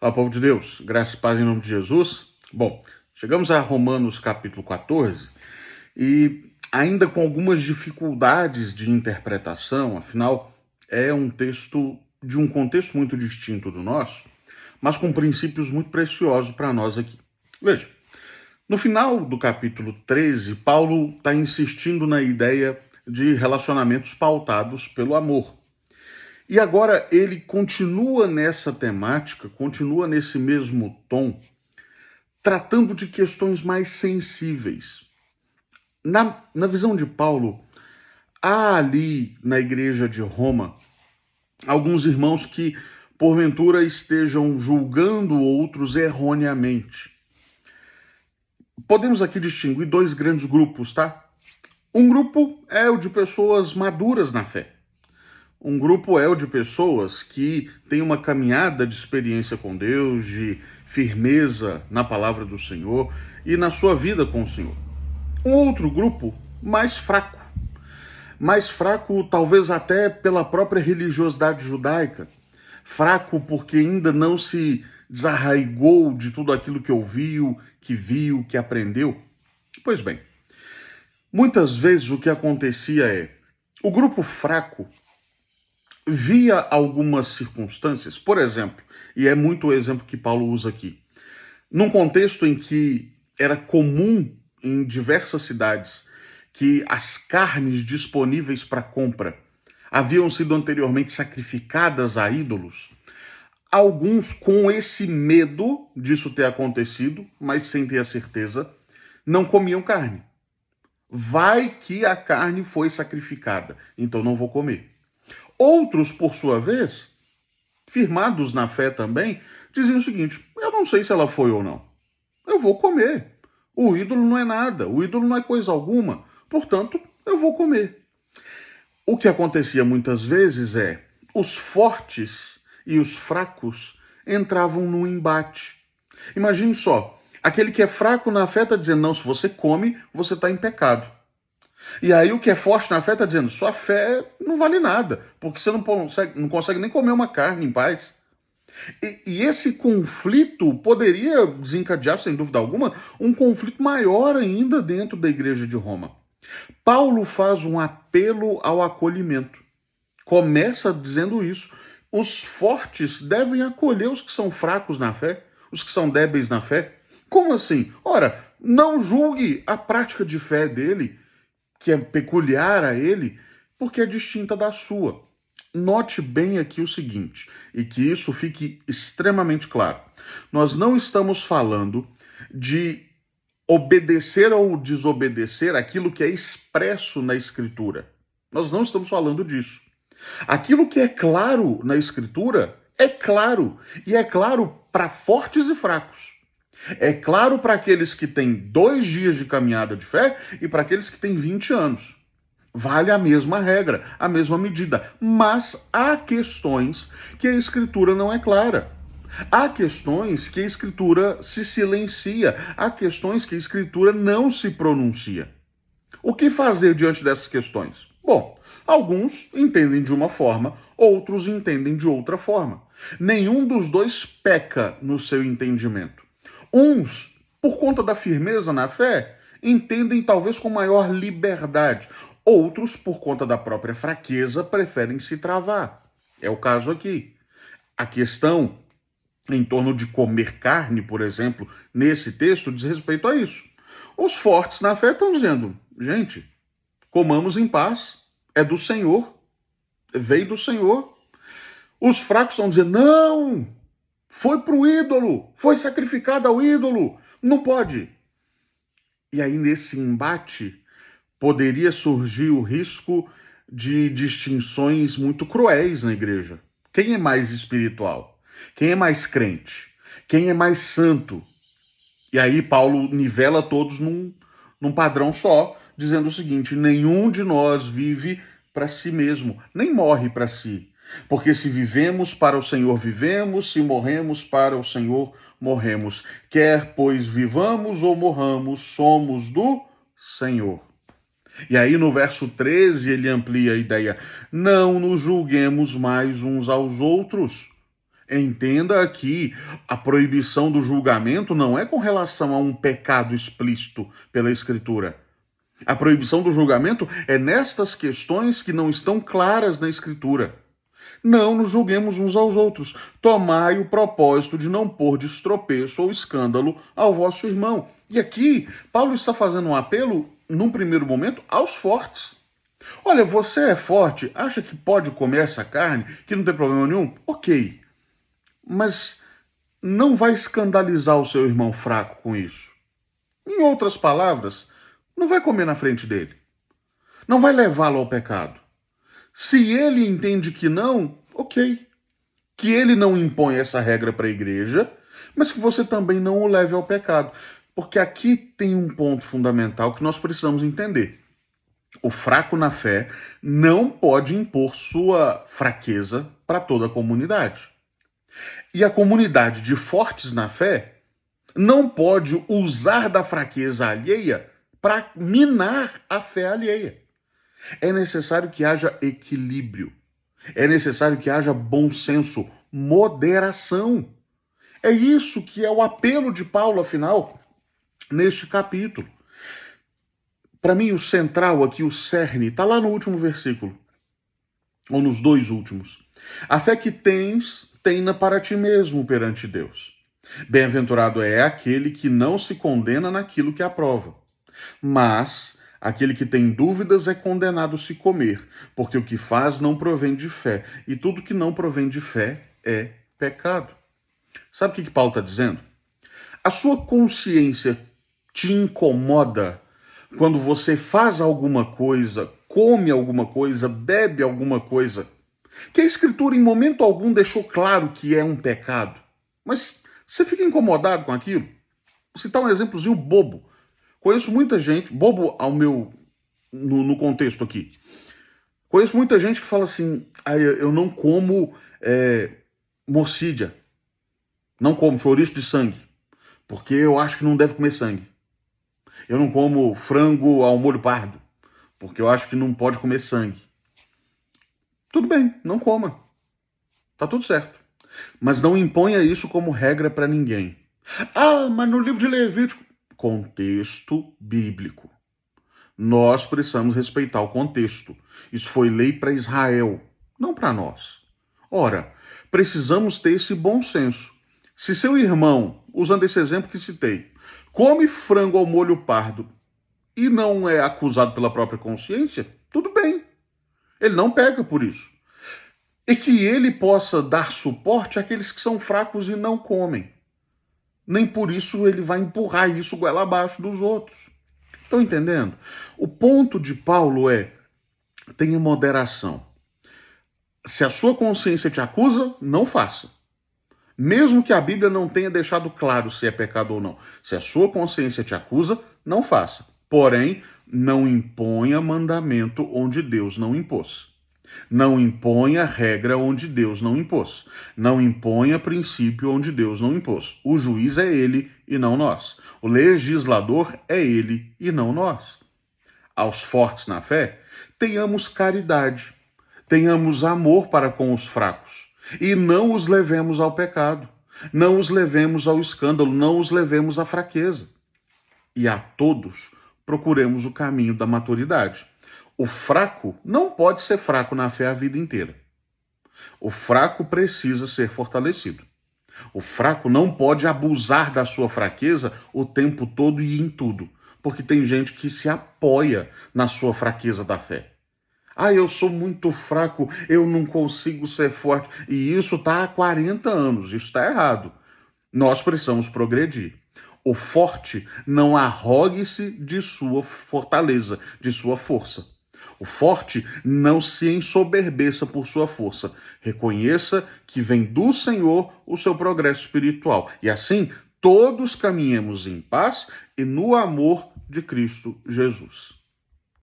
Fala, povo de Deus, graça e paz em nome de Jesus. Bom, chegamos a Romanos capítulo 14 e ainda com algumas dificuldades de interpretação, afinal é um texto de um contexto muito distinto do nosso, mas com princípios muito preciosos para nós aqui. Veja, no final do capítulo 13, Paulo está insistindo na ideia de relacionamentos pautados pelo amor. E agora ele continua nessa temática, continua nesse mesmo tom, tratando de questões mais sensíveis. Na visão de Paulo, há ali na igreja de Roma alguns irmãos que porventura estejam julgando outros erroneamente. Podemos aqui distinguir dois grandes grupos, tá? Um grupo é o de pessoas maduras na fé. Um grupo é o de pessoas que têm uma caminhada de experiência com Deus, de firmeza na palavra do Senhor e na sua vida com o Senhor. Um outro grupo mais fraco talvez até pela própria religiosidade judaica, fraco porque ainda não se desarraigou de tudo aquilo que ouviu, que aprendeu. Pois bem, muitas vezes o que acontecia é, o grupo fraco via algumas circunstâncias, por exemplo, e é muito o exemplo que Paulo usa aqui, num contexto em que era comum em diversas cidades que as carnes disponíveis para compra haviam sido anteriormente sacrificadas a ídolos, alguns com esse medo disso ter acontecido, mas sem ter a certeza, não comiam carne. Vai que a carne foi sacrificada, então não vou comer. Outros, por sua vez, firmados na fé também, diziam o seguinte: eu não sei se ela foi ou não. Eu vou comer. O ídolo não é nada, o ídolo não é coisa alguma, portanto, eu vou comer. O que acontecia muitas vezes é, os fortes e os fracos entravam num embate. Imagine só, aquele que é fraco na fé está dizendo, não, se você come, você está em pecado. E aí o que é forte na fé está dizendo, sua fé não vale nada, porque você não consegue nem comer uma carne em paz. E esse conflito poderia desencadear, sem dúvida alguma, um conflito maior ainda dentro da igreja de Roma. Paulo faz um apelo ao acolhimento. Começa dizendo isso. Os fortes devem acolher os que são fracos na fé, os que são débeis na fé. Como assim? Ora, não julgue a prática de fé dele, que é peculiar a ele, porque é distinta da sua. Note bem aqui o seguinte, e que isso fique extremamente claro. Nós não estamos falando de obedecer ou desobedecer aquilo que é expresso na Escritura. Nós não estamos falando disso. Aquilo que é claro na Escritura é claro, e é claro para fortes e fracos. É claro para aqueles que têm 2 dias de caminhada de fé e para aqueles que têm 20 anos. Vale a mesma regra, a mesma medida. Mas há questões que a Escritura não é clara. Há questões que a Escritura se silencia. Há questões que a Escritura não se pronuncia. O que fazer diante dessas questões? Bom, alguns entendem de uma forma, outros entendem de outra forma. Nenhum dos dois peca no seu entendimento. Uns, por conta da firmeza na fé, entendem talvez com maior liberdade. Outros, por conta da própria fraqueza, preferem se travar. É o caso aqui. A questão em torno de comer carne, por exemplo, nesse texto, diz respeito a isso. Os fortes na fé estão dizendo, gente, comamos em paz, é do Senhor, veio do Senhor. Os fracos estão dizendo, não, foi para o ídolo, foi sacrificado ao ídolo, não pode. E aí, nesse embate, poderia surgir o risco de distinções muito cruéis na igreja. Quem é mais espiritual? Quem é mais crente? Quem é mais santo? E aí Paulo nivela todos num padrão só, dizendo o seguinte, nenhum de nós vive para si mesmo, nem morre para si. Porque se vivemos para o Senhor, vivemos, se morremos para o Senhor, morremos. Quer, pois, vivamos ou morramos, somos do Senhor. E aí no verso 13 ele amplia a ideia, não nos julguemos mais uns aos outros. Entenda aqui, a proibição do julgamento não é com relação a um pecado explícito pela Escritura. A proibição do julgamento é nestas questões que não estão claras na Escritura. Não nos julguemos uns aos outros. Tomai o propósito de não pôr de estropeço ou escândalo ao vosso irmão. E aqui, Paulo está fazendo um apelo, num primeiro momento, aos fortes. Olha, você é forte, acha que pode comer essa carne, que não tem problema nenhum? Ok. Mas não vai escandalizar o seu irmão fraco com isso. Em outras palavras, não vai comer na frente dele. Não vai levá-lo ao pecado. Se ele entende que não, ok. Que ele não impõe essa regra para a igreja, mas que você também não o leve ao pecado. Porque aqui tem um ponto fundamental que nós precisamos entender. O fraco na fé não pode impor sua fraqueza para toda a comunidade. E a comunidade de fortes na fé não pode usar da fraqueza alheia para minar a fé alheia. É necessário que haja equilíbrio. É necessário que haja bom senso, moderação. É isso que é o apelo de Paulo, afinal, neste capítulo. Para mim, o central aqui, o cerne, está lá no último versículo, ou nos dois últimos. A fé que tens, tem-na para ti mesmo perante Deus. Bem-aventurado é aquele que não se condena naquilo que aprova. Mas aquele que tem dúvidas é condenado se comer, porque o que faz não provém de fé, e tudo que não provém de fé é pecado. Sabe o que Paulo está dizendo? A sua consciência te incomoda quando você faz alguma coisa, come alguma coisa, bebe alguma coisa, que a Escritura em momento algum deixou claro que é um pecado. Mas você fica incomodado com aquilo? Vou citar um exemplozinho bobo. Conheço muita gente, bobo no contexto aqui. Conheço muita gente que fala assim, eu não como morcídia, não como chouriço de sangue, porque eu acho que não deve comer sangue. Eu não como frango ao molho pardo, porque eu acho que não pode comer sangue. Tudo bem, não coma. Tá tudo certo. Mas não imponha isso como regra para ninguém. Ah, mas no livro de Levítico... Contexto bíblico. Nós precisamos respeitar o contexto. Isso foi lei para Israel, não para nós. Ora, precisamos ter esse bom senso. Se seu irmão, usando esse exemplo que citei, come frango ao molho pardo e não é acusado pela própria consciência, tudo bem. Ele não peca por isso. E que ele possa dar suporte àqueles que são fracos e não comem. Nem por isso ele vai empurrar isso goela abaixo dos outros. Estão entendendo? O ponto de Paulo é: tenha moderação. Se a sua consciência te acusa, não faça. Mesmo que a Bíblia não tenha deixado claro se é pecado ou não. Se a sua consciência te acusa, não faça. Porém, não imponha mandamento onde Deus não impôs. Não imponha regra onde Deus não impôs. Não imponha princípio onde Deus não impôs. O juiz é ele e não nós. O legislador é ele e não nós. Aos fortes na fé, tenhamos caridade, tenhamos amor para com os fracos e não os levemos ao pecado, não os levemos ao escândalo, não os levemos à fraqueza. E a todos procuremos o caminho da maturidade. O fraco não pode ser fraco na fé a vida inteira. O fraco precisa ser fortalecido. O fraco não pode abusar da sua fraqueza o tempo todo e em tudo, porque tem gente que se apoia na sua fraqueza da fé. Eu sou muito fraco, eu não consigo ser forte. E isso está há 40 anos, isso está errado. Nós precisamos progredir. O forte não arrogue-se de sua fortaleza, de sua força. O forte não se ensoberbeça por sua força. Reconheça que vem do Senhor o seu progresso espiritual. E assim, todos caminhemos em paz e no amor de Cristo Jesus.